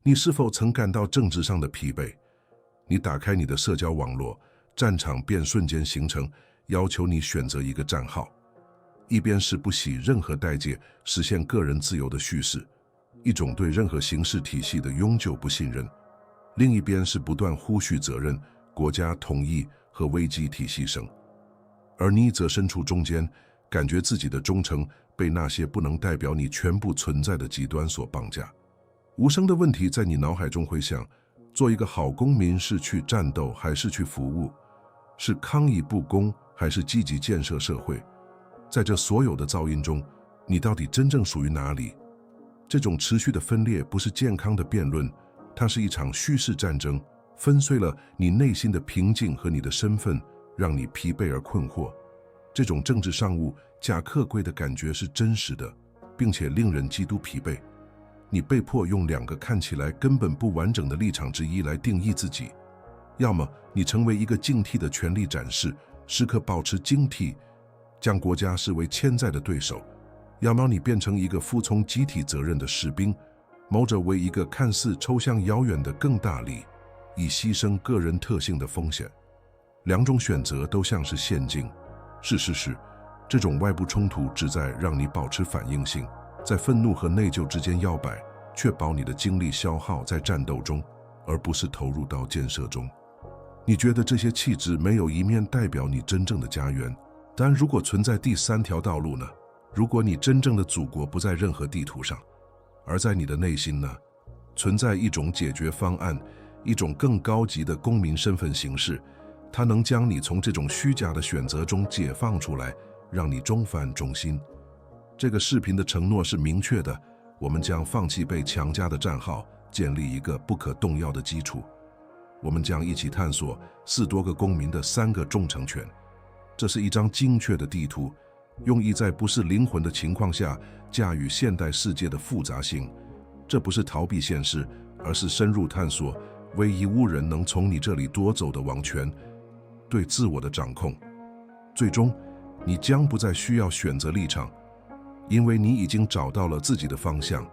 你是否曾感到政治上的疲惫？你打开你的社交网络，战场便瞬间形成，要求你选择一个战号。一边是不惜任何代价实现个人自由的叙事，一种对任何形式体系的永久不信任；另一边是不断呼吁责任、国家统一和危机体系声。而你则身处中间，感觉自己的忠诚被那些不能代表你全部存在的极端所绑架。无声的问题在你脑海中回响：做一个好公民是去战斗还是去服务？是抗议不公还是积极建设社会？在这所有的噪音中，你到底真正属于哪里？这种持续的分裂不是健康的辩论，它是一场叙事战争，粉碎了你内心的平静和你的身份，让你疲惫而困惑。这种政治上物假客观的感觉是真实的，并且令人极度疲惫。你被迫用两个看起来根本不完整的立场之一来定义自己：要么你成为一个警惕的权力展示，时刻保持警惕，将国家视为潜在的对手；要么你变成一个服从集体责任的士兵，谋着为一个看似抽象遥远的更大利，以牺牲个人特性的风险。两种选择都像是陷阱。事实是，这种外部冲突旨在让你保持反应性，在愤怒和内疚之间摇摆，确保你的精力消耗在战斗中，而不是投入到建设中。你觉得这些气质没有一面代表你真正的家园，但如果存在第三条道路呢？如果你真正的祖国不在任何地图上，而在你的内心呢？存在一种解决方案，一种更高级的公民身份形式，它能将你从这种虚假的选择中解放出来，让你重返中心。这个视频的承诺是明确的，我们将放弃被强加的战号，建立一个不可动摇的基础。我们将一起探索4多个公民的3个忠诚权。这是一张精确的地图，用意在不是灵魂的情况下驾驭现代世界的复杂性。这不是逃避现实，而是深入探索唯一无人能从你这里夺走的王权，对自我的掌控。最终，你将不再需要选择立场，因为你已经找到了自己的方向。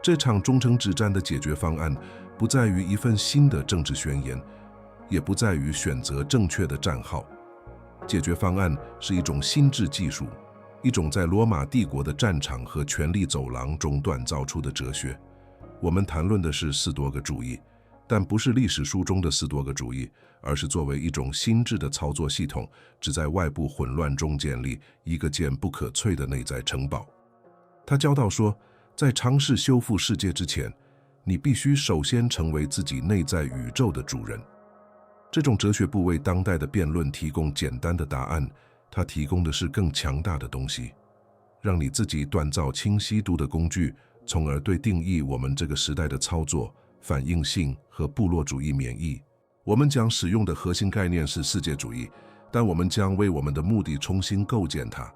这场忠诚之战的解决方案不在于一份新的政治宣言，也不在于选择正确的战号。解决方案是一种心智技术，一种在罗马帝国的战场和权力走廊中锻造出的哲学。我们谈论的是4多个主义，但不是历史书中的4多个主义，而是作为一种心智的操作系统，只在外部混乱中建立一个坚不可摧的内在城堡。他教导说，在尝试修复世界之前，你必须首先成为自己内在宇宙的主人。这种哲学不为当代的辩论提供简单的答案，它提供的是更强大的东西，让你自己锻造清晰度的工具，从而对定义我们这个时代的操作、反应性和部落主义免疫。我们将使用的核心概念是世界主义，但我们将为我们的目的重新构建它。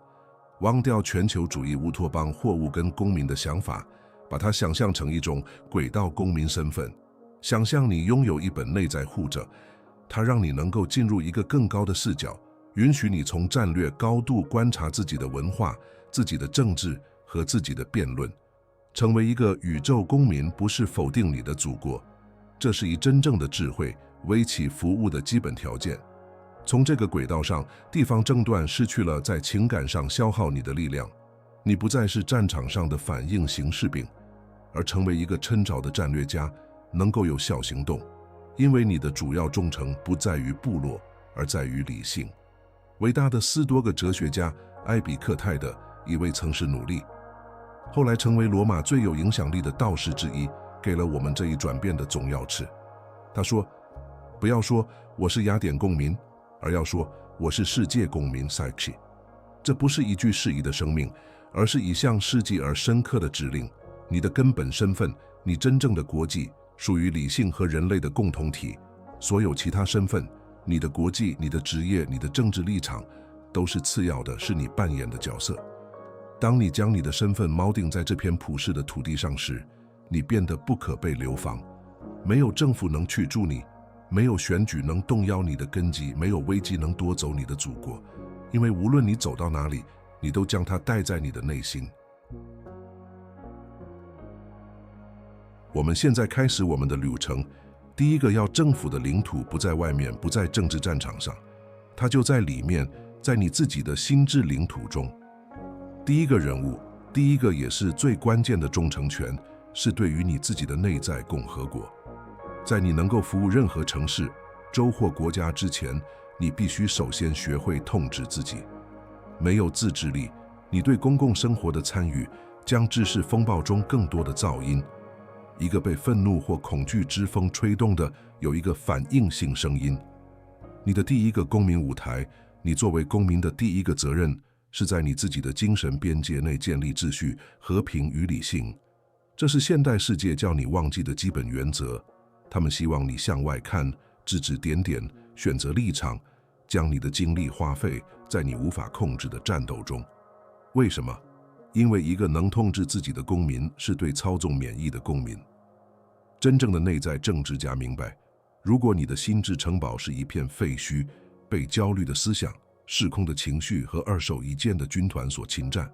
忘掉全球主义乌托邦货物跟公民的想法，把它想象成一种轨道公民身份。想象你拥有一本内在护照，它让你能够进入一个更高的视角，允许你从战略高度观察自己的文化、自己的政治和自己的辩论。成为一个宇宙公民不是否定你的祖国，这是以真正的智慧为其服务的基本条件。从这个轨道上，地方争端失去了在情感上消耗你的力量，你不再是战场上的反应型士兵，而成为一个抻着的战略家，能够有效行动。因为你的主要忠诚不在于部落，而在于理性。伟大的4多个哲学家埃比克泰的一位曾是奴隶，后来成为罗马最有影响力的道士之一，给了我们这一转变的总要旨。他说，不要说我是雅典公民，而要说我是世界公民 Psyche。 这不是一具适宜的生命，而是一项世纪而深刻的指令。你的根本身份，你真正的国际，属于理性和人类的共同体。所有其他身份，你的国际、你的职业、你的政治立场，都是次要的，是你扮演的角色。当你将你的身份锚定在这片普世的土地上时，你变得不可被流放。没有政府能驱逐你，没有选举能动摇你的根基，没有危机能夺走你的祖国，因为无论你走到哪里，你都将它带在你的内心。我们现在开始我们的旅程。第一个，要征服的领土不在外面，不在政治战场上，它就在里面，在你自己的心智领土中。第一个人物，第一个也是最关键的忠诚权，是对于你自己的内在共和国。在你能够服务任何城市、州或国家之前，你必须首先学会统治自己。没有自制力，你对公共生活的参与将致使风暴中更多的噪音。一个被愤怒或恐惧之风吹动的，有一个反应性声音。你的第一个公民舞台，你作为公民的第一个责任，是在你自己的精神边界内建立秩序、和平与理性。这是现代世界叫你忘记的基本原则。他们希望你向外看，指指点点，选择立场，将你的精力花费在你无法控制的战斗中。为什么？因为一个能统治自己的公民是对操纵免疫的公民。真正的内在政治家明白，如果你的心智城堡是一片废墟，被焦虑的思想、失控的情绪和二手一件的军团所侵占，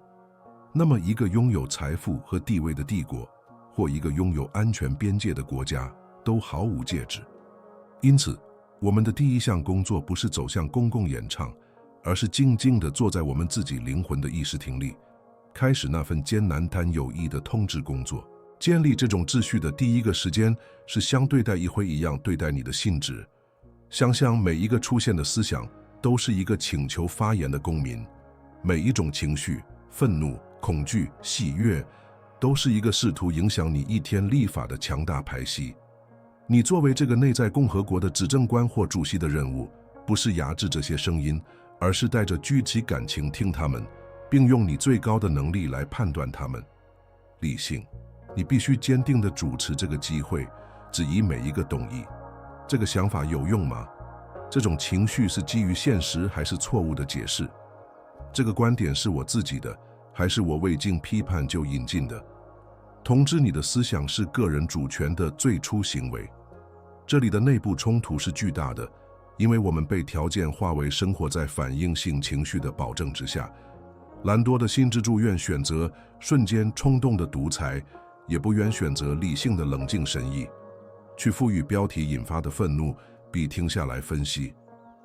那么一个拥有财富和地位的帝国，或一个拥有安全边界的国家，都毫无价值。因此，我们的第一项工作不是走向公共演唱，而是静静地坐在我们自己灵魂的议事厅里，开始那份艰难但有益的统治工作。建立这种秩序的第一个时间，是像对待议会一样对待你的信纸。想想每一个出现的思想，都是一个请求发言的公民；每一种情绪，愤怒、恐惧、喜悦，都是一个试图影响你一天立法的强大排息。你作为这个内在共和国的执政官或主席的任务，不是压制这些声音，而是带着具体感情听他们，并用你最高的能力来判断他们。理性，你必须坚定地主持这个机会，质疑每一个动议。这个想法有用吗？这种情绪是基于现实还是错误的解释？这个观点是我自己的，还是我未经批判就引进的？统治你的思想是个人主权的最初行为。这里的内部冲突是巨大的，因为我们被条件化为生活在反应性情绪的保证之下。懒惰的心智住院选择瞬间冲动的独裁，也不愿选择理性的冷静神意。去赋予标题引发的愤怒，比停下来分析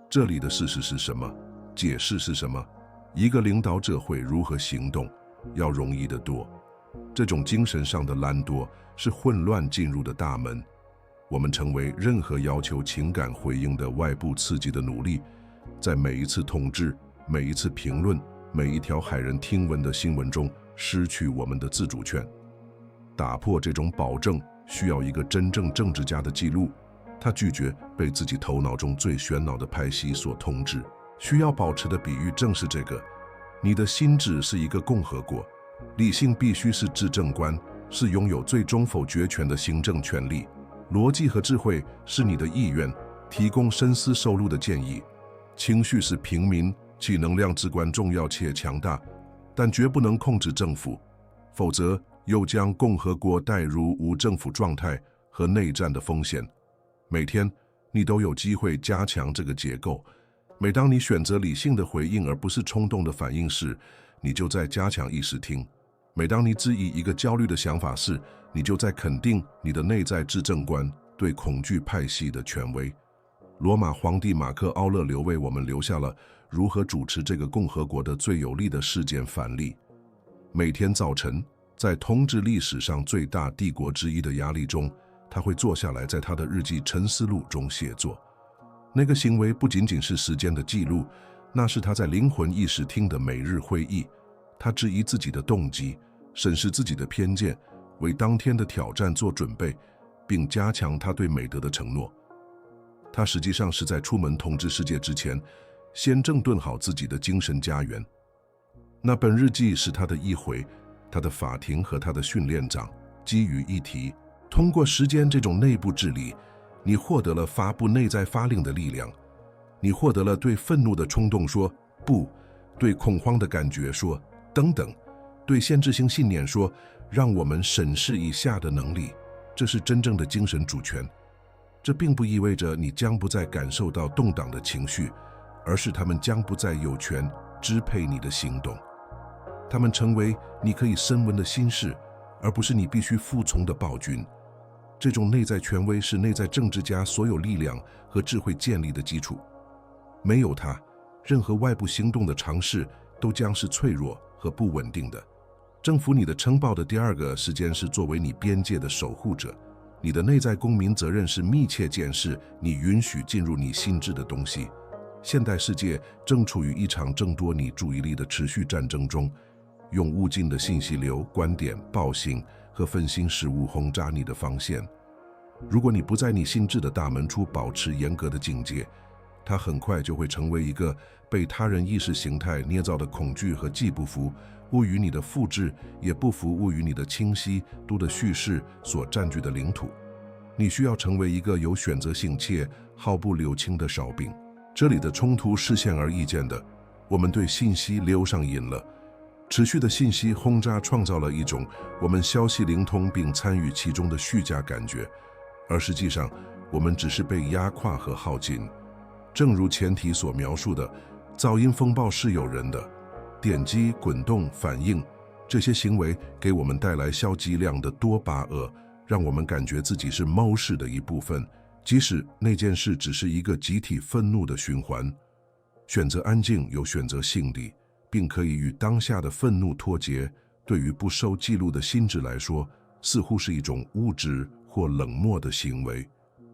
这里的事实是什么，解释是什么，一个领导者会如何行动，要容易得多。这种精神上的懒惰是混乱进入的大门。我们成为任何要求情感回应的外部刺激的努力，在每一次统治、每一次评论、每一条骇人听闻的新闻中失去我们的自主权。打破这种保证需要一个真正政治家的记录，他拒绝被自己头脑中最喧闹的派系所统治。需要保持的比喻正是这个：你的心智是一个共和国，理性必须是执政官，是拥有最终否决权的行政权力。逻辑和智慧是你的意愿，提供深思熟虑的建议。情绪是平民，其能量至关重要且强大，但绝不能控制政府，否则又将共和国带入无政府状态和内战的风险。每天你都有机会加强这个结构。每当你选择理性的回应而不是冲动的反应时，你就在加强意识听。每当你质疑一个焦虑的想法时，你就在肯定你的内在执政官对恐惧派系的权威。罗马皇帝马克·奥勒留为我们留下了如何主持这个共和国的最有力的事件范例。每天早晨，在统治历史上最大帝国之一的压力中，他会坐下来在他的日记沉思录中写作。那个行为不仅仅是时间的记录，那是他在灵魂议事厅的每日会议。他质疑自己的动机，审视自己的偏见，为当天的挑战做准备，并加强他对美德的承诺。他实际上是在出门统治世界之前，先整顿好自己的精神家园。那本日记是他的议会、他的法庭和他的训练长基于议题。通过时间这种内部治理，你获得了发布内在发令的力量。你获得了对愤怒的冲动说不，对恐慌的感觉说等等，对限制性信念说让我们审视一下的能力。这是真正的精神主权。这并不意味着你将不再感受到动荡的情绪，而是他们将不再有权支配你的行动。他们成为你可以深闻的心事，而不是你必须服从的暴君。这种内在权威是内在政治家所有力量和智慧建立的基础。没有它，任何外部行动的尝试都将是脆弱和不稳定的。征服你的城堡的第二个时间是作为你边界的守护者。你的内在公民责任是密切监视你允许进入你心智的东西。现代世界正处于一场争夺你注意力的持续战争中，用无尽的信息流、观点、暴行和分心事物轰炸你的防线。如果你不在你心智的大门处保持严格的警戒，它很快就会成为一个被他人意识形态捏造的恐惧和既不服务于你的复制，也不服务于你的清晰度的叙事所占据的领土。你需要成为一个有选择性且毫不留情的哨兵。这里的冲突是显而易见的，我们对信息流上瘾了。持续的信息轰炸创造了一种我们消息灵通并参与其中的虚假感觉，而实际上我们只是被压垮和耗尽。正如前题所描述的，噪音风暴是有人的。点击、滚动、反应，这些行为给我们带来消极量的多巴胺，让我们感觉自己是猫式的一部分，即使那件事只是一个集体愤怒的循环。选择安静有选择性力，并可以与当下的愤怒脱节，对于不受记录的心智来说，似乎是一种物质或冷漠的行为。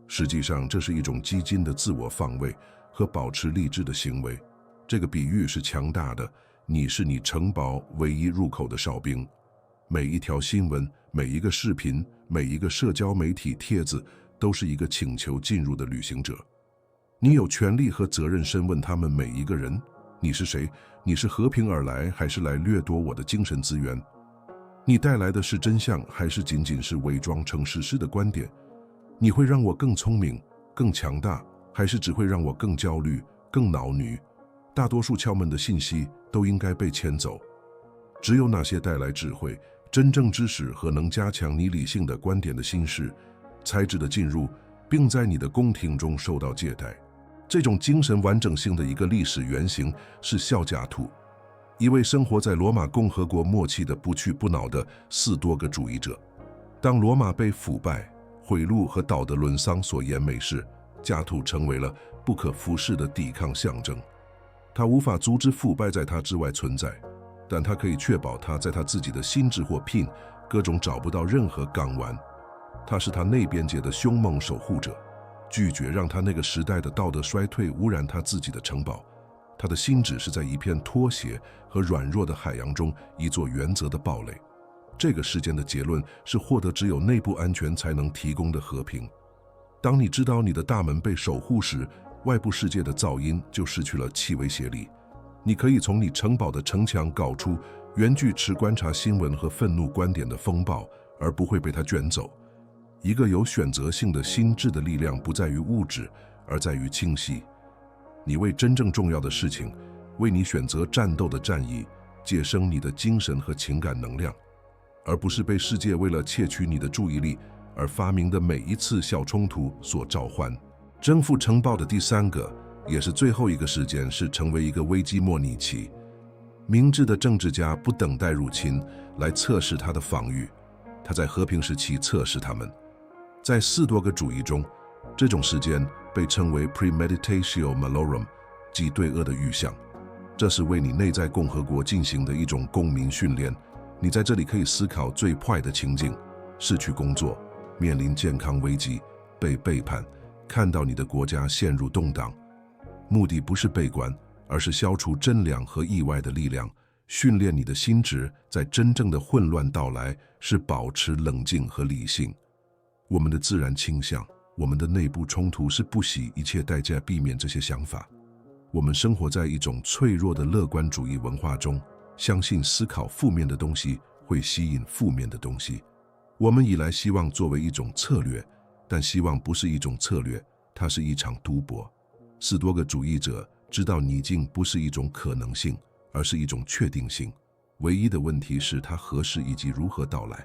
实际上，这是一种激进的自我防卫和保持理智的行为。这个比喻是强大的。你是你城堡唯一入口的哨兵。每一条新闻、每一个视频、每一个社交媒体帖子都是一个请求进入的旅行者。你有权利和责任审问他们每一个人。你是谁？你是和平而来，还是来掠夺我的精神资源？你带来的是真相，还是仅仅是伪装成事实的观点？你会让我更聪明、更强大，还是只会让我更焦虑、更恼女？大多数敲门的信息都应该被牵走，只有那些带来智慧、真正知识和能加强你理性的观点的心事，才值得进入，并在你的宫廷中受到接待。这种精神完整性的一个历史原型是肖贾图，一位生活在罗马共和国末期的不屈不挠的士多个主义者。当罗马被腐败、贿赂和道德沦丧所淹没时，贾图成为了不可忽视的抵抗象征。他无法阻止腐败在他之外存在，但他可以确保他在他自己的心智或品各种找不到任何港湾。他是他内边界的凶猛守护者，拒绝让他那个时代的道德衰退污染他自己的城堡。他的心只是在一片拖鞋和软弱的海洋中一座原则的堡垒。这个事件的结论是获得只有内部安全才能提供的和平。当你知道你的大门被守护时，外部世界的噪音就失去了其威胁力。你可以从你城堡的城墙搞出远距持观察新闻和愤怒观点的风暴，而不会被它卷走。一个有选择性的心智的力量不在于物质，而在于清晰。你为真正重要的事情，为你选择战斗的战役，节省你的精神和情感能量，而不是被世界为了窃取你的注意力而发明的每一次小冲突所召唤。征服城堡的第三个，也是最后一个时间是成为一个危机模拟器。明智的政治家不等待入侵来测试他的防御，他在和平时期测试他们。在士多个主义中，这种时间被称为 premeditatio malorum， 即对恶的预想。这是为你内在共和国进行的一种公民训练。你在这里可以思考最坏的情境：失去工作，面临健康危机，被背叛，看到你的国家陷入动荡。目的不是悲观，而是消除真良和意外的力量，训练你的心智在真正的混乱到来是保持冷静和理性。我们的自然倾向，我们的内部冲突是不惜一切代价避免这些想法。我们生活在一种脆弱的乐观主义文化中，相信思考负面的东西会吸引负面的东西。我们以来希望作为一种策略，但希望不是一种策略，它是一场赌博。士多个主义者知道逆境不是一种可能性，而是一种确定性。唯一的问题是它何时以及如何到来。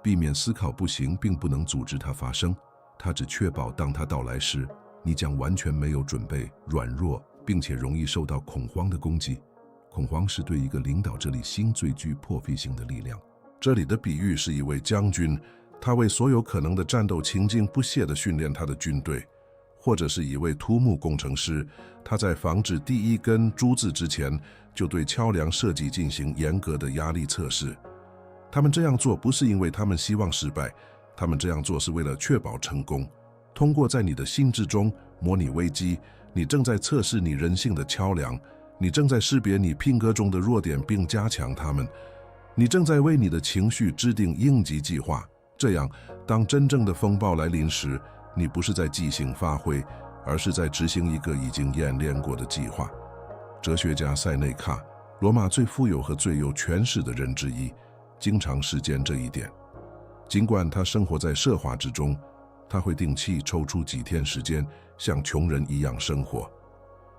避免思考不行，并不能阻止它发生，它只确保当它到来时，你将完全没有准备，软弱，并且容易受到恐慌的攻击。恐慌是对一个领导者里心最具破坏性的力量。这里的比喻是一位将军，他为所有可能的战斗情境不懈地训练他的军队，或者是一位土木工程师，他在防止第一根珠子之前，就对桥梁设计进行严格的压力测试。他们这样做不是因为他们希望失败，他们这样做是为了确保成功。通过在你的心智中模拟危机，你正在测试你人性的桥梁，你正在识别你品格中的弱点并加强它们，你正在为你的情绪制定应急计划。这样，当真正的风暴来临时，你不是在即兴发挥，而是在执行一个已经演练过的计划。哲学家塞内卡，罗马最富有和最有权势的人之一，经常实践这一点。尽管他生活在奢华之中，他会定期抽出几天时间，像穷人一样生活，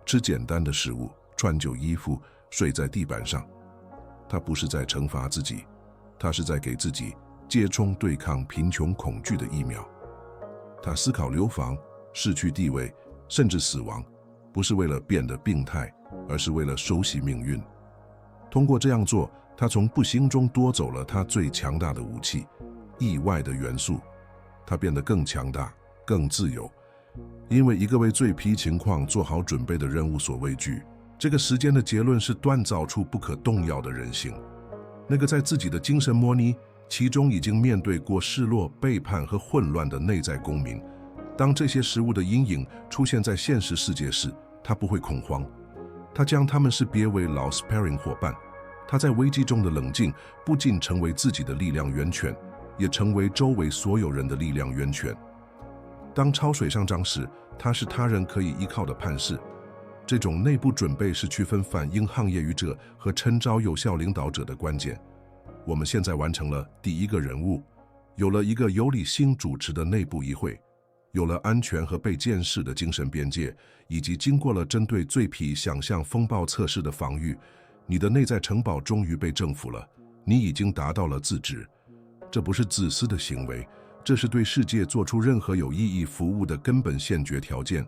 吃简单的食物，穿旧衣服，睡在地板上。他不是在惩罚自己，他是在给自己接种对抗贫穷恐惧的疫苗。他思考流亡、失去地位，甚至死亡，不是为了变得病态，而是为了熟悉命运。通过这样做，他从不幸中夺走了他最强大的武器——意外的元素。他变得更强大、更自由，因为一个为最皮情况做好准备的人无所畏惧。这个时间的结论是锻造出不可动摇的人性。那个在自己的精神模拟其中已经面对过失落、背叛和混乱的内在公民，当这些事物的阴影出现在现实世界时，他不会恐慌。他将他们识别为老 sparring 伙伴。他在危机中的冷静不仅成为自己的力量源泉，也成为周围所有人的力量源泉。当潮水上涨时，他是他人可以依靠的磐石。这种内部准备是区分反应行业语者和称召有效领导者的关键。我们现在完成了第一个任务，有了一个由理性主持的内部议会，有了安全和被监视的精神边界，以及经过了针对最皮想象风暴测试的防御。你的内在城堡终于被征服了，你已经达到了自治。这不是自私的行为，这是对世界做出任何有意义服务的根本先决条件。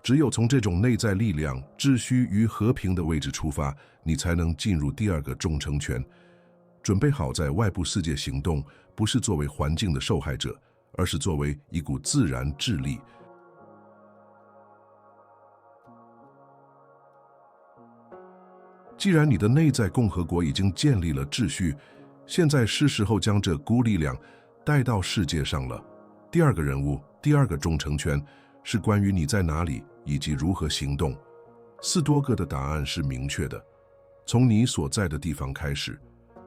只有从这种内在力量、秩序与和平的位置出发，你才能进入第二个忠诚圈。准备好在外部世界行动，不是作为环境的受害者，而是作为一股自然智力。既然你的内在共和国已经建立了秩序，现在是时候将这股力量带到世界上了。第二个任务，第二个忠诚圈，是关于你在哪里以及如何行动。4多个的答案是明确的，从你所在的地方开始，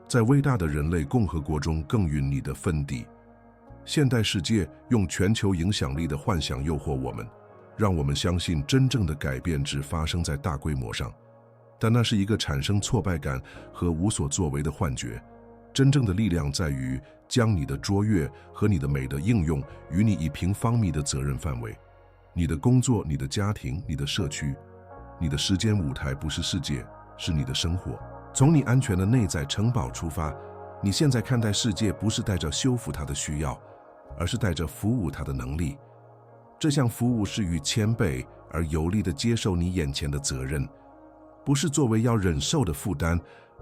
在伟大的人类共和国中耕耘你的分地。现代世界用全球影响力的幻想诱惑我们，让我们相信真正的改变只发生在大规模上。但那是一个产生挫败感和无所作为的幻觉。真正的力量在于将你的卓越和你的美的应用与你1平方米的责任范围。你的工作、你的家庭、你的社区、你的时间舞台不是世界，是你的生活。从你安全的内在城堡出发，你现在看待世界不是带着修复它的需要，而是带着服务它的能力。这项服务是与谦卑而有力地接受你眼前的责任，不是作为要忍受的负担，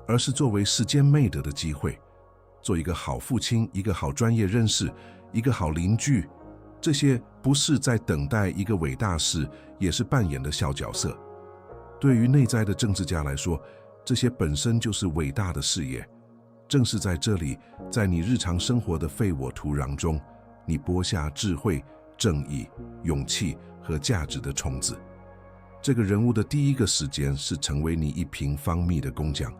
而是作为世间美德的机会。做一个好父亲，一个好专业人士，一个好邻居，这些不是在等待一个伟大事，也是扮演的小角色。对于内在的政治家来说，这些本身就是伟大的事业。正是在这里，在你日常生活的非我土壤中，你播下智慧、正义、勇气和价值的种子。这个人物的第一个时间是成为你1平方米的工匠。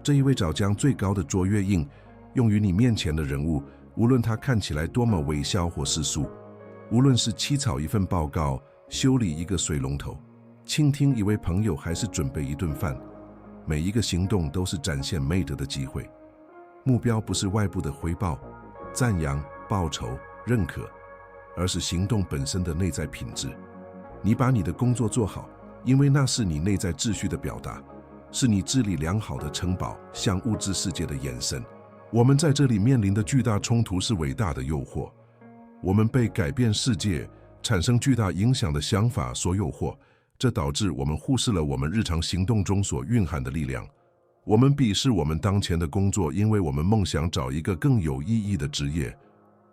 这意味着将最高的卓越印用于你面前的人物，无论他看起来多么微小或世俗，无论是起草一份报告、修理一个水龙头、倾听一位朋友，还是准备一顿饭，每一个行动都是展现美德的机会。目标不是外部的回报、赞扬、报酬、认可，而是行动本身的内在品质。你把你的工作做好，因为那是你内在秩序的表达，是你治理良好的城堡向物质世界的延伸。我们在这里面临的巨大冲突是伟大的诱惑。我们被改变世界、产生巨大影响的想法所诱惑，这导致我们忽视了我们日常行动中所蕴含的力量。我们鄙视我们当前的工作，因为我们梦想找一个更有意义的职业。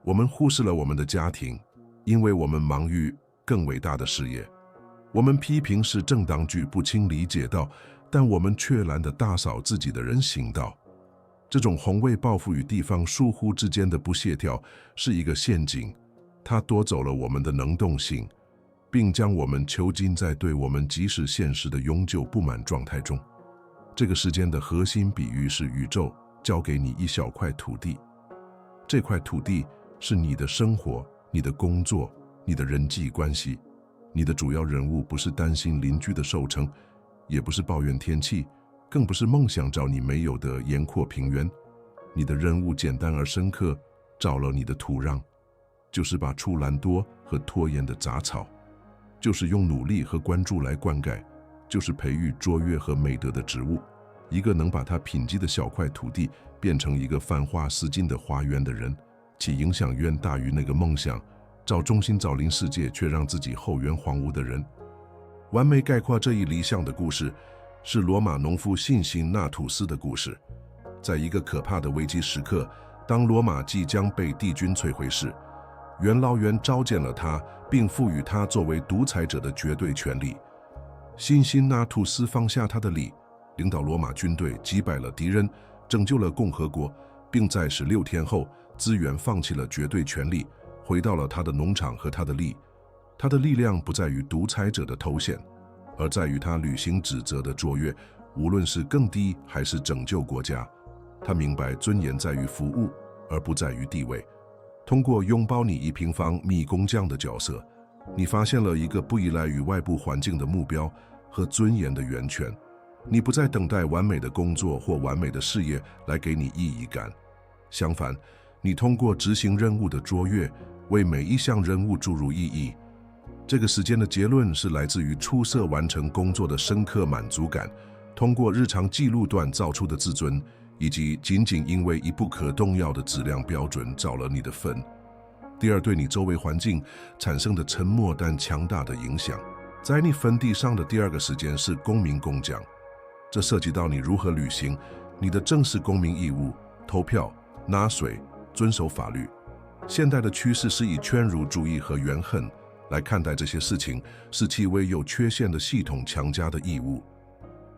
我们忽视了我们的家庭，因为我们忙于更伟大的事业。我们批评是正当句不清理解道，但我们却懒得大扫自己的人行道。这种宏伟抱负与地方疏忽之间的不协调是一个陷阱，它夺走了我们的能动性，并将我们囚禁在对我们即时现实的永久不满状态中。这个时间的核心比喻是宇宙交给你一小块土地，这块土地是你的生活、你的工作、你的人际关系。你的主要任务不是担心邻居的收成，也不是抱怨天气，更不是梦想找你没有的延阔平原。你的任务简单而深刻，找了你的土壤，就是把出懒惰和拖延的杂草，就是用努力和关注来灌溉，就是培育卓越和美德的植物。一个能把它贫瘠的小块土地变成一个繁花似锦的花园的人，其影响远大于那个梦想找中心找临世界却让自己后园荒芜的人。完美概括这一理想的故事，是罗马农夫辛辛那图斯的故事。在一个可怕的危机时刻，当罗马即将被敌军摧毁时，元老院召见了他，并赋予他作为独裁者的绝对权力。辛辛那图斯放下他的礼，领导罗马军队击败了敌人，拯救了共和国，并在16天后自愿放弃了绝对权力，回到了他的农场和他的力。他的力量不在于独裁者的头衔，而在于他履行职责的卓越，无论是更低还是拯救国家。他明白尊严在于服务，而不在于地位。通过拥抱你1平方米工匠的角色，你发现了一个不依赖于外部环境的目标和尊严的源泉。你不再等待完美的工作或完美的事业来给你意义感，相反，你通过执行任务的卓越，为每一项任务注入意义。这个时间的结论是来自于出色完成工作的深刻满足感，通过日常记录锻造出的自尊，以及仅仅因为一不可动摇的质量标准找了你的份。第二，对你周围环境产生的沉默但强大的影响。在你坟地上的第二个时间是公民工匠，这涉及到你如何履行你的正式公民义务，投票、纳税、遵守法律。现代的趋势是以犬儒主义和怨恨来看待这些事情，是其为有缺陷的系统强加的义务。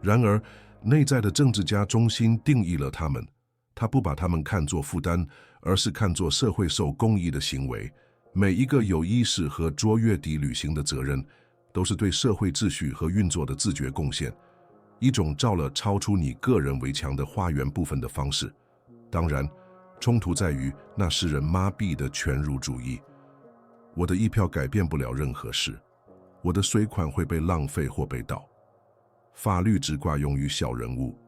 然而，内在的政治家中心定义了他们，他不把他们看作负担，而是看作社会受公益的行为。每一个有意识和卓越地履行的责任，都是对社会秩序和运作的自觉贡献，一种照了超出你个人围墙的花园部分的方式。当然，冲突在于那使人麻痹的犬儒主义。我的一票改变不了任何事，我的税款会被浪费或被盗。法律只挂用于小人物。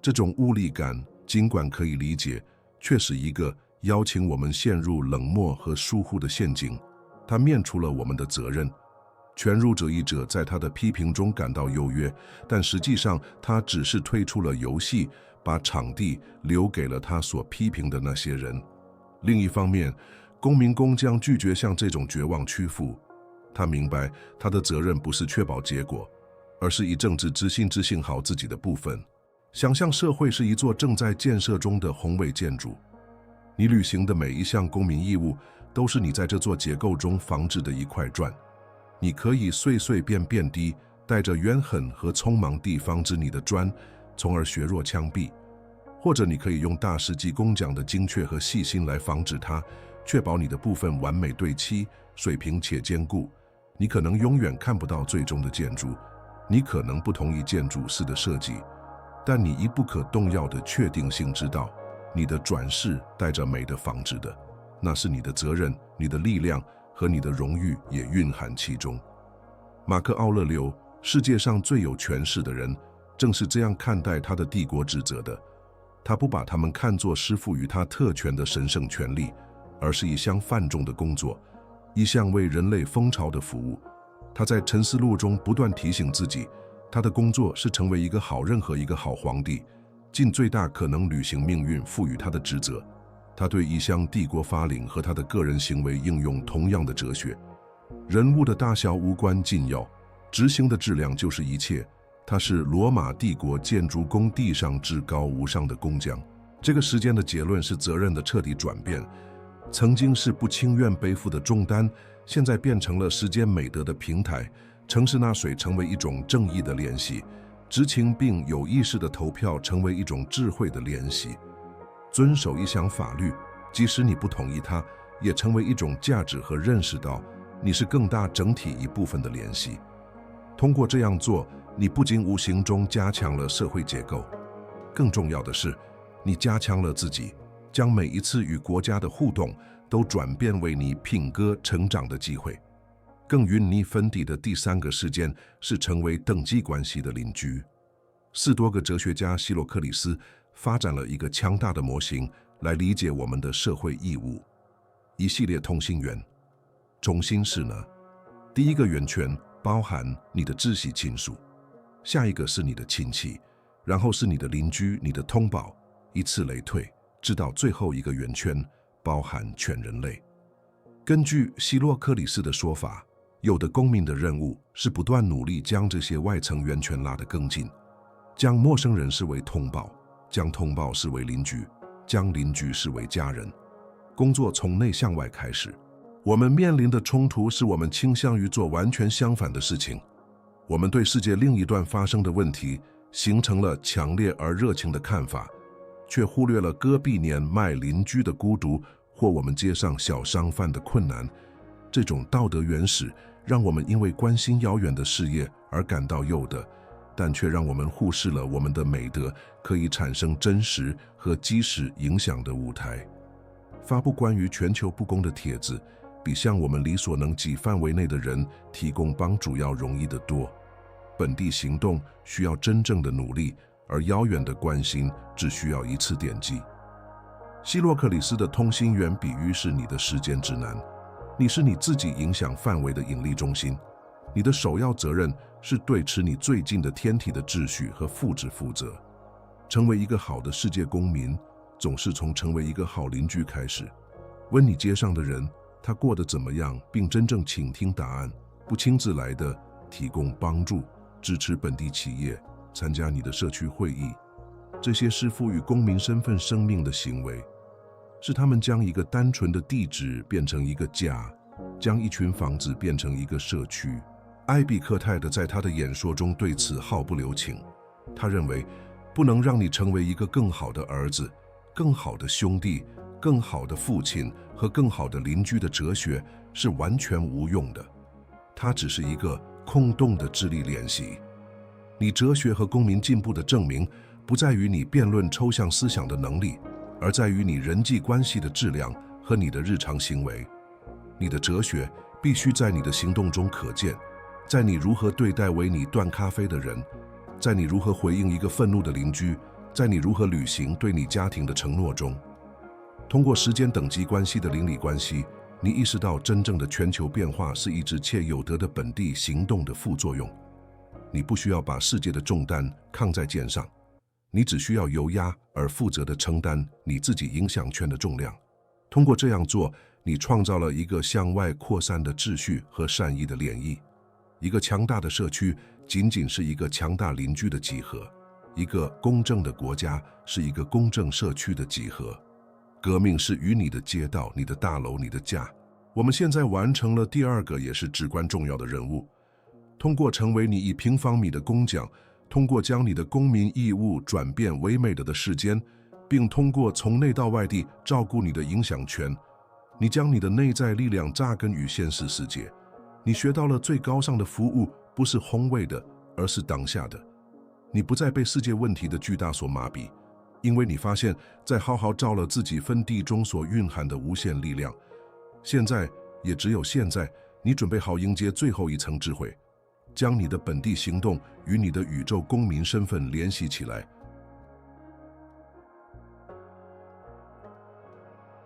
这种无力感，尽管可以理解，却是一个邀请我们陷入冷漠和疏忽的陷阱。它免除了我们的责任。犬儒主义者在他的批评中感到优越，但实际上他只是退出了游戏，把场地留给了他所批评的那些人。另一方面，公民工匠拒绝向这种绝望屈服。他明白他的责任不是确保结果，而是以政治执行好自己的部分。想象社会是一座正在建设中的宏伟建筑，你履行的每一项公民义务都是你在这座结构中放置的一块砖。你可以随随便便地带着怨恨和匆忙地放置你的砖，从而削弱墙壁；或者你可以用大师级工匠的精确和细心来防止它，确保你的部分完美对齐、水平且坚固。你可能永远看不到最终的建筑，你可能不同意建筑师的设计，但你以不可动摇的确定性知道，你的转世带着美的仿制的，那是你的责任，你的力量和你的荣誉也蕴含其中。马克·奥勒留，世界上最有权势的人，正是这样看待他的帝国职责的。他不把他们看作师赋予他特权的神圣权利，而是一项泛重的工作，一项为人类风潮的服务。他在沉思录中不断提醒自己，他的工作是成为一个好人和一个好皇帝，尽最大可能履行命运赋予他的职责。他对一项帝国法令和他的个人行为应用同样的哲学。人物的大小无关紧要，执行的质量就是一切。他是罗马帝国建筑工地上至高无上的工匠。这个时间的结论是责任的彻底转变。曾经是不情愿背负的重担，现在变成了实践美德的平台。城市纳税成为一种正义的练习，知情并有意识的投票成为一种智慧的练习。遵守一项法律，即使你不同意它，也成为一种价值和认识到你是更大整体一部分的联系。通过这样做，你不仅无形中加强了社会结构，更重要的是，你加强了自己，将每一次与国家的互动都转变为你品格成长的机会。更与你分底的第三个事件是成为等级关系的邻居。多个哲学家希洛克里斯发展了一个强大的模型来理解我们的社会义务。一系列同心圆，中心是呢，第一个圆圈包含你的直系亲属，下一个是你的亲戚，然后是你的邻居、你的同胞，以此类推，直到最后一个圆圈包含全人类。根据希洛克里斯的说法，有的公民的任务是不断努力将这些外层圆圈拉得更近，将陌生人视为同胞，将同胞视为邻居，将邻居视为家人。工作从内向外开始，我们面临的冲突是我们倾向于做完全相反的事情。我们对世界另一端发生的问题形成了强烈而热情的看法，却忽略了隔壁年迈邻居的孤独或我们街上小商贩的困难。这种道德原始让我们因为关心遥远的事业而感到忧的，但却让我们忽视了我们的美德可以产生真实和即时影响的舞台。发布关于全球不公的帖子，比向我们力所能及范围内的人提供帮助要容易得多。本地行动需要真正的努力，而遥远的关心只需要一次点击。希洛克里斯的通心圆比喻是你的时间指南，你是你自己影响范围的引力中心，你的首要责任是对持你最近的天体的秩序和复制负责。成为一个好的世界公民，总是从成为一个好邻居开始。问你街上的人，他过得怎么样，并真正倾听答案，不亲自来的提供帮助，支持本地企业，参加你的社区会议。这些是赋予公民身份生命的行为，是他们将一个单纯的地址变成一个家，将一群房子变成一个社区。艾比克泰德在他的演说中对此毫不留情。他认为，不能让你成为一个更好的儿子、更好的兄弟、更好的父亲和更好的邻居的哲学是完全无用的，它只是一个空洞的智力练习。你哲学和公民进步的证明，不在于你辩论抽象思想的能力，而在于你人际关系的质量和你的日常行为。你的哲学必须在你的行动中可见，在你如何对待为你端咖啡的人，在你如何回应一个愤怒的邻居，在你如何履行对你家庭的承诺中。通过时间等级关系的邻里关系，你意识到真正的全球变化是一直且有德的本地行动的副作用。你不需要把世界的重担扛在肩上，你只需要由压而负责地承担你自己影响权的重量。通过这样做，你创造了一个向外扩散的秩序和善意的涟漪。一个强大的社区仅仅是一个强大邻居的集合，一个公正的国家是一个公正社区的集合。革命是与你的街道、你的大楼、你的家。我们现在完成了第二个也是至关重要的任务。通过成为你1平方米的工匠，通过将你的公民义务转变为美德的世间，并通过从内到外地照顾你的影响权，你将你的内在力量扎根于现实世界。你学到了最高尚的服务不是宏伟的，而是当下的。你不再被世界问题的巨大所麻痹，因为你发现在好好照了自己分地中所蕴含的无限力量。现在，也只有现在，你准备好迎接最后一层智慧，将你的本地行动与你的宇宙公民身份联系起来。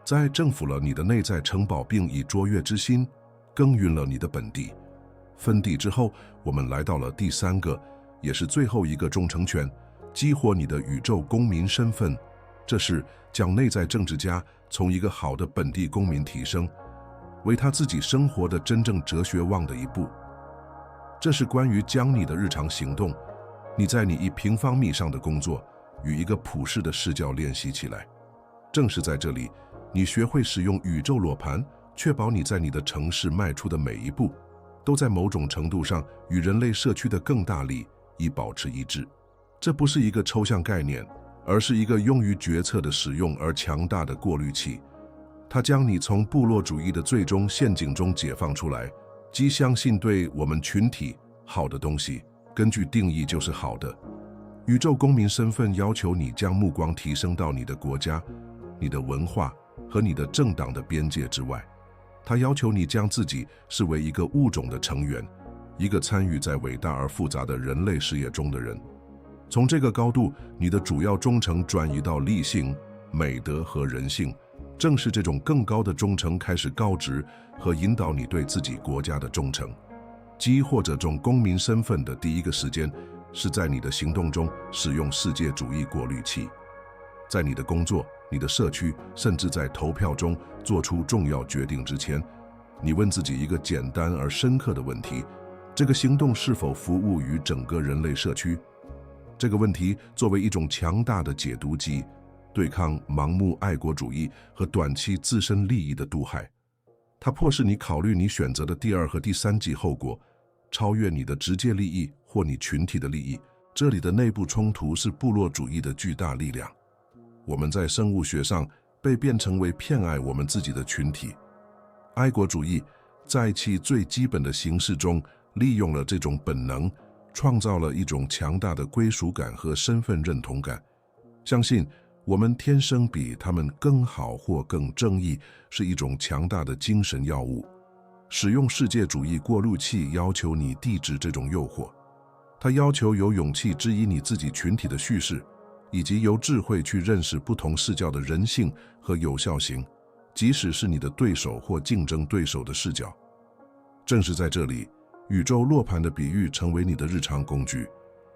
在征服了你的内在城堡并以卓越之心耕耘了你的本地分地之后，我们来到了第三个也是最后一个忠诚权，激活你的宇宙公民身份。这是将内在政治家从一个好的本地公民提升为他自己生活的真正哲学望的一步。这是关于将你的日常行动，你在你1平方米上的工作与一个普世的视角联系起来。正是在这里，你学会使用宇宙罗盘，确保你在你的城市迈出的每一步，都在某种程度上与人类社区的更大力以保持一致。这不是一个抽象概念，而是一个用于决策的使用而强大的过滤器。它将你从部落主义的最终陷阱中解放出来，即相信对我们群体好的东西，根据定义就是好的。宇宙公民身份要求你将目光提升到你的国家、你的文化和你的政党的边界之外。它要求你将自己视为一个物种的成员，一个参与在伟大而复杂的人类事业中的人。从这个高度，你的主要忠诚转移到理性、美德和人性。正是这种更高的忠诚开始告知和引导你对自己国家的忠诚。即或者种公民身份的第一个时间，是在你的行动中使用世界主义过滤器。在你的工作、你的社区，甚至在投票中做出重要决定之前，你问自己一个简单而深刻的问题：这个行动是否服务于整个人类社区？这个问题作为一种强大的解毒剂，对抗盲目爱国主义和短期自身利益的毒害。它迫使你考虑你选择的第二和第三级后果，超越你的直接利益或你群体的利益。这里的内部冲突是部落主义的巨大力量。我们在生物学上被变成为偏爱我们自己的群体。爱国主义在其最基本的形式中利用了这种本能，创造了一种强大的归属感和身份认同感。相信我们天生比他们更好或更正义，是一种强大的精神药物。使用世界主义过滤器要求你抵制这种诱惑。它要求有勇气质疑你自己群体的叙事，以及由智慧去认识不同视角的人性和有效性，即使是你的对手或竞争对手的视角。正是在这里，宇宙落盘的比喻成为你的日常工具。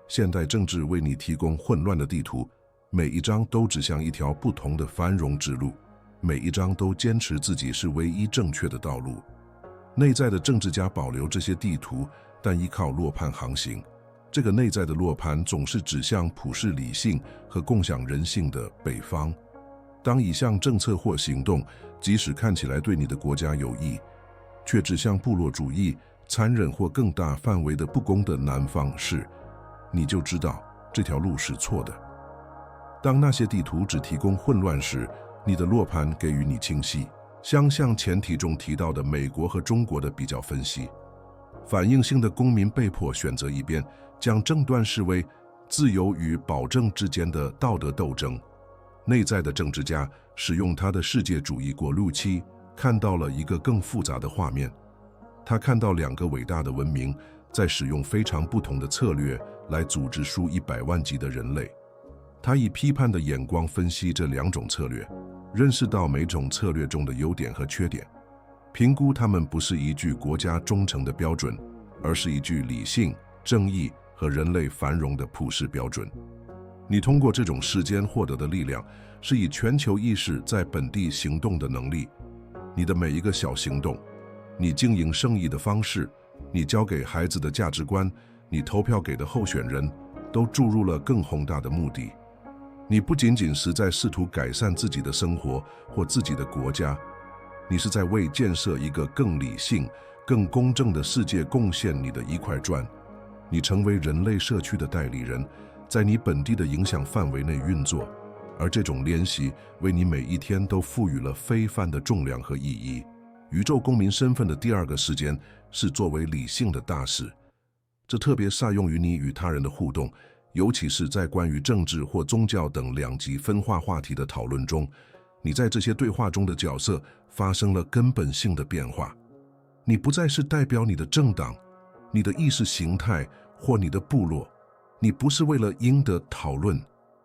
现代政治为你提供混乱的地图，每一张都指向一条不同的繁荣之路，每一张都坚持自己是唯一正确的道路。内在的政治家保留这些地图，但依靠落盘航行。这个内在的落盘总是指向普世理性和共享人性的北方。当一项政策或行动，即使看起来对你的国家有益，却指向部落主义、残忍或更大范围的不公的南方时，你就知道这条路是错的。当那些地图只提供混乱时，你的落盘给予你清晰。像前提中提到的美国和中国的比较分析，反应性的公民被迫选择一边，将争端视为自由与保证之间的道德斗争。内在的政治家使用他的世界主义过滤器，看到了一个更复杂的画面。他看到两个伟大的文明在使用非常不同的策略来组织数以百万计的人类。他以批判的眼光分析这两种策略，认识到每种策略中的优点和缺点，评估它们不是一句国家忠诚的标准，而是一句理性、正义和人类繁荣的普世标准。你通过这种时间获得的力量，是以全球意识在本地行动的能力。你的每一个小行动，你经营生意的方式，你教给孩子的价值观，你投票给的候选人，都注入了更宏大的目的。你不仅仅是在试图改善自己的生活或自己的国家，你是在为建设一个更理性、更公正的世界贡献你的一块砖。你成为人类社区的代理人，在你本地的影响范围内运作，而这种联系为你每一天都赋予了非凡的重量和意义。宇宙公民身份的第二个时间是作为理性的大事，这特别适用于你与他人的互动，尤其是在关于政治或宗教等两极分化话题的讨论中，你在这些对话中的角色发生了根本性的变化。你不再是代表你的政党、你的意识形态或你的部落，你不是为了赢得讨论，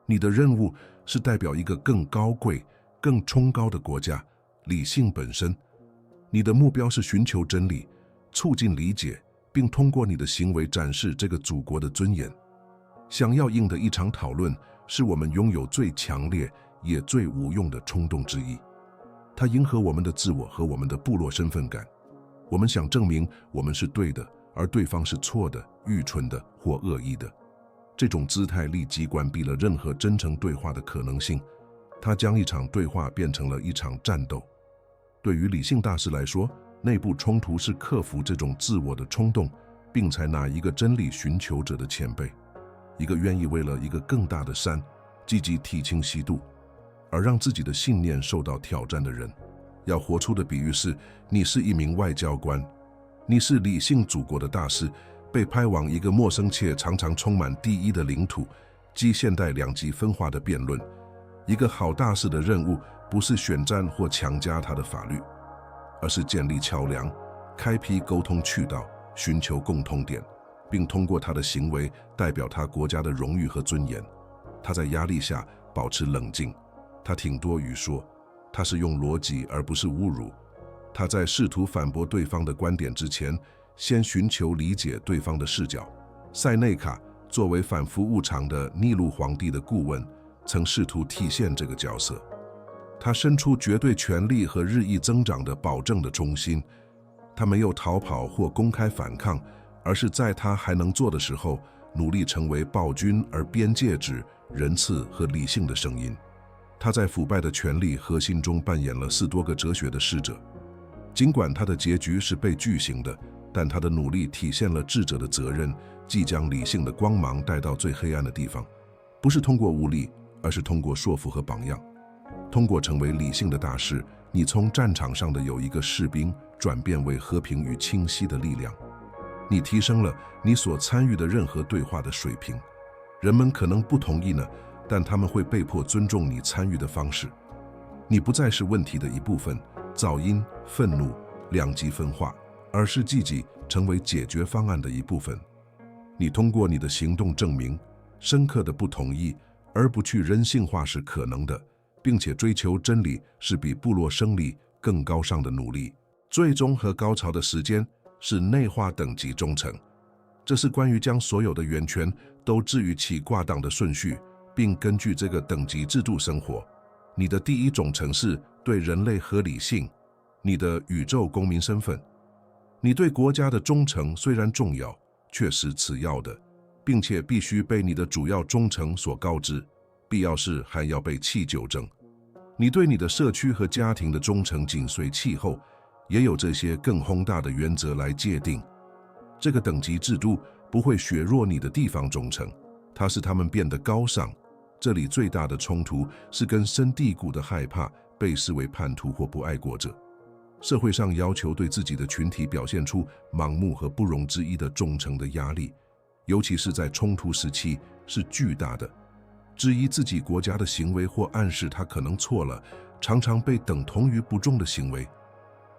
你的任务是代表一个更高贵、更崇高的国家，理性本身。你的目标是寻求真理，促进理解，并通过你的行为展示这个祖国的尊严。想要赢得一场讨论，是我们拥有最强烈也最无用的冲动之一。它迎合我们的自我和我们的部落身份感。我们想证明我们是对的，而对方是错的、愚蠢的或恶意的。这种姿态立即关闭了任何真诚对话的可能性。他将一场对话变成了一场战斗。对于理性大师来说，内部冲突是克服这种自我的冲动，并采纳一个真理寻求者的前辈，一个愿意为了一个更大的善，积极提轻吸度，而让自己的信念受到挑战的人。要活出的比喻是，你是一名外交官，你是理性祖国的大师，被派往一个陌生且常常充满敌意的领土，即现代两极分化的辩论。一个好大师的任务不是选战或强加他的法律，而是建立桥梁，开辟沟通渠道，寻求共通点，并通过他的行为代表他国家的荣誉和尊严。他在压力下保持冷静，他挺多语说，他是用逻辑而不是侮辱。他在试图反驳对方的观点之前，先寻求理解对方的视角。塞内卡作为反复无常的逆路皇帝的顾问，曾试图体现这个角色。他伸出绝对权力和日益增长的保证的中心，他没有逃跑或公开反抗，而是在他还能做的时候，努力成为暴君而边界指仁慈和理性的声音。他在腐败的权力核心中扮演了40多个哲学的使者。尽管他的结局是被巨刑的，但他的努力体现了智者的责任，即将理性的光芒带到最黑暗的地方，不是通过武力，而是通过说服和榜样。通过成为理性的大师，你从战场上的有一个士兵转变为和平与清晰的力量。你提升了你所参与的任何对话的水平。人们可能不同意呢，但他们会被迫尊重你参与的方式。你不再是问题的一部分，噪音、愤怒、两极分化，而是积极成为解决方案的一部分。你通过你的行动证明，深刻的不同意而不去人性化是可能的，并且追求真理是比部落胜利更高尚的努力。最终和高潮的时间是内化等级忠诚，这是关于将所有的源泉都置于其挂档的顺序，并根据这个等级制度生活。你的第一种程式对人类合理性，你的宇宙公民身份。你对国家的忠诚虽然重要，却是次要的，并且必须被你的主要忠诚所告知，必要时还要被其纠正。你对你的社区和家庭的忠诚紧随其后，也有这些更宏大的原则来界定。这个等级制度不会削弱你的地方忠诚，它使他们变得高尚。这里最大的冲突是根深蒂固的害怕被视为叛徒或不爱国者。社会上要求对自己的群体表现出盲目和不容置疑的忠诚的压力，尤其是在冲突时期，是巨大的。质疑自己国家的行为或暗示他可能错了，常常被等同于不忠的行为。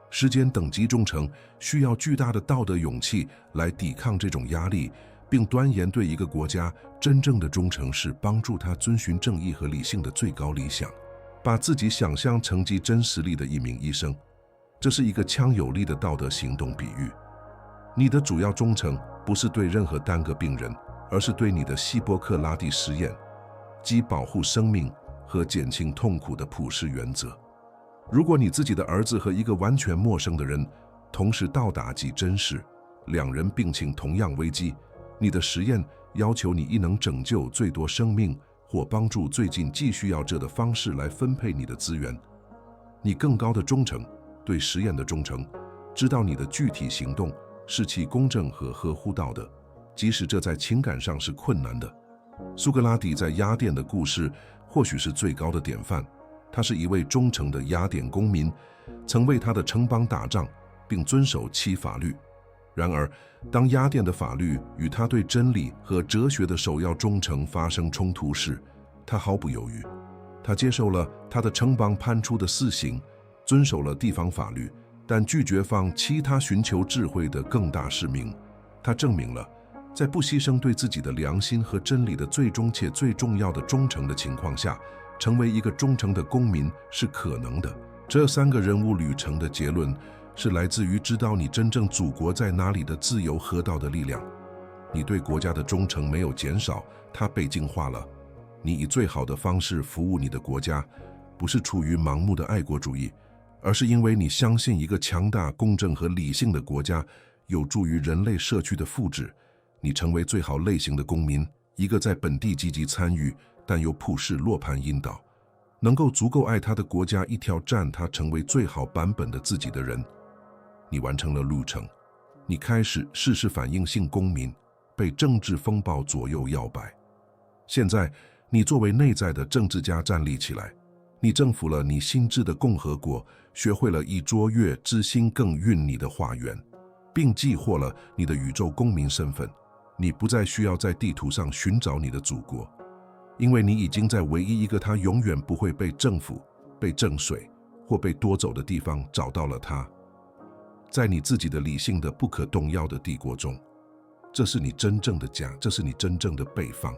时间等级忠诚需要巨大的道德勇气来抵抗这种压力，并断言对一个国家真正的忠诚是帮助他遵循正义和理性的最高理想，把自己想象成极真实力的一名医生。这是一个强有力的道德行动比喻。你的主要忠诚不是对任何单个病人，而是对你的希波克拉底实验，即保护生命和减轻痛苦的普世原则。如果你自己的儿子和一个完全陌生的人同时到达即真实，两人病情同样危机，你的实验要求你亦能拯救最多生命或帮助最近既需要这的方式来分配你的资源。你更高的忠诚，对实验的忠诚，知道你的具体行动是其公正和合乎道德，即使这在情感上是困难的。苏格拉底在雅典的故事或许是最高的典范。他是一位忠诚的雅典公民，曾为他的城邦打仗，并遵守其法律。然而，当雅典的法律与他对真理和哲学的首要忠诚发生冲突时，他毫不犹豫。他接受了他的城邦判处的死刑，遵守了地方法律，但拒绝放其他寻求智慧的更大使命。他证明了，在不牺牲对自己的良心和真理的最终且最重要的忠诚的情况下，成为一个忠诚的公民是可能的。这3个人物旅程的结论是来自于知道你真正祖国在哪里的自由和道的力量。你对国家的忠诚没有减少，它被净化了。你以最好的方式服务你的国家，不是出于盲目的爱国主义，而是因为你相信一个强大、公正和理性的国家有助于人类社区的福祉。你成为最好类型的公民，一个在本地积极参与但又普世落盘引导，能够足够爱他的国家一条战他成为最好版本的自己的人。你完成了路程，你开始事实反应性公民，被政治风暴左右摇摆。现在，你作为内在的政治家站立起来，你征服了你心智的共和国，学会了以卓越之心更运你的花园，并寄获了你的宇宙公民身份。你不再需要在地图上寻找你的祖国，因为你已经在唯一一个它永远不会被政府、被震碎或被夺走的地方找到了它。在你自己的理性的不可动摇的帝国中，这是你真正的家，这是你真正的北方。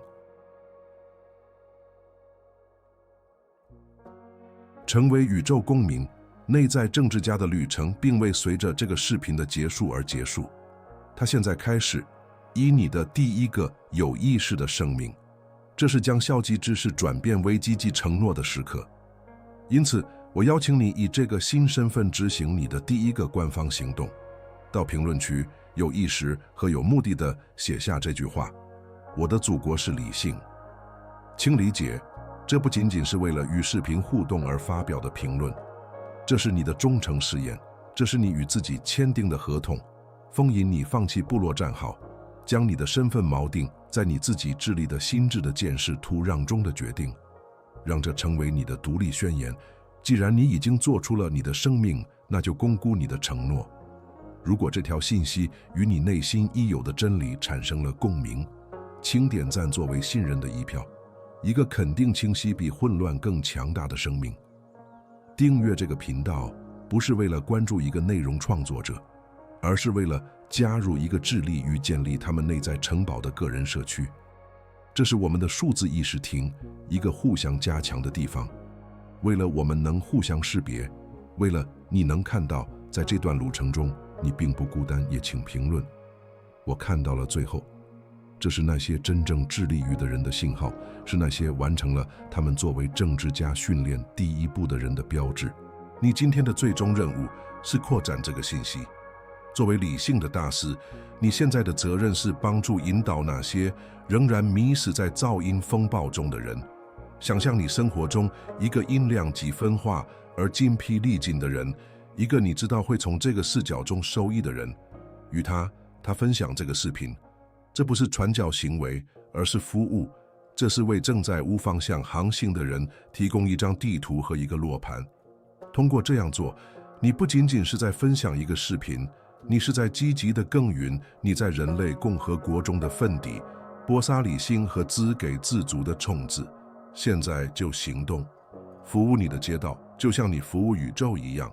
成为宇宙公民，内在政治家的旅程并未随着这个视频的结束而结束，它现在开始以你的第一个有意识的生命，这是将消极知识转变为积极承诺的时刻。因此，我邀请你以这个新身份执行你的第一个官方行动。到评论区有意识和有目的地写下这句话：我的祖国是理性。请理解，这不仅仅是为了与视频互动而发表的评论，这是你的忠诚誓言，这是你与自己签订的合同，封印你放弃部落战号，将你的身份锚定在你自己致力的心智的见识土壤中的决定，让这成为你的独立宣言。既然你已经做出了你的生命，那就巩固你的承诺。如果这条信息与你内心已有的真理产生了共鸣，请点赞作为信任的一票，一个肯定清晰比混乱更强大的生命。订阅这个频道不是为了关注一个内容创作者，而是为了加入一个致力于建立他们内在城堡的个人社区。这是我们的数字意识厅，一个互相加强的地方。为了我们能互相识别，为了你能看到在这段路程中你并不孤单，也请评论我看到了最后。这是那些真正致力于的人的信号，是那些完成了他们作为政治家训练第一步的人的标志。你今天的最终任务是扩展这个信息。作为理性的大师，你现在的责任是帮助引导那些仍然迷失在噪音风暴中的人。想象你生活中一个音量几分化而精疲力尽的人，一个你知道会从这个视角中受益的人，与他分享这个视频。这不是传教行为，而是服务。这是为正在无方向航行的人提供一张地图和一个罗盘。通过这样做，你不仅仅是在分享一个视频，你是在积极地耕耘你在人类共和国中的份地，播撒理性和资给自足的种子。现在就行动，服务你的街道，就像你服务宇宙一样。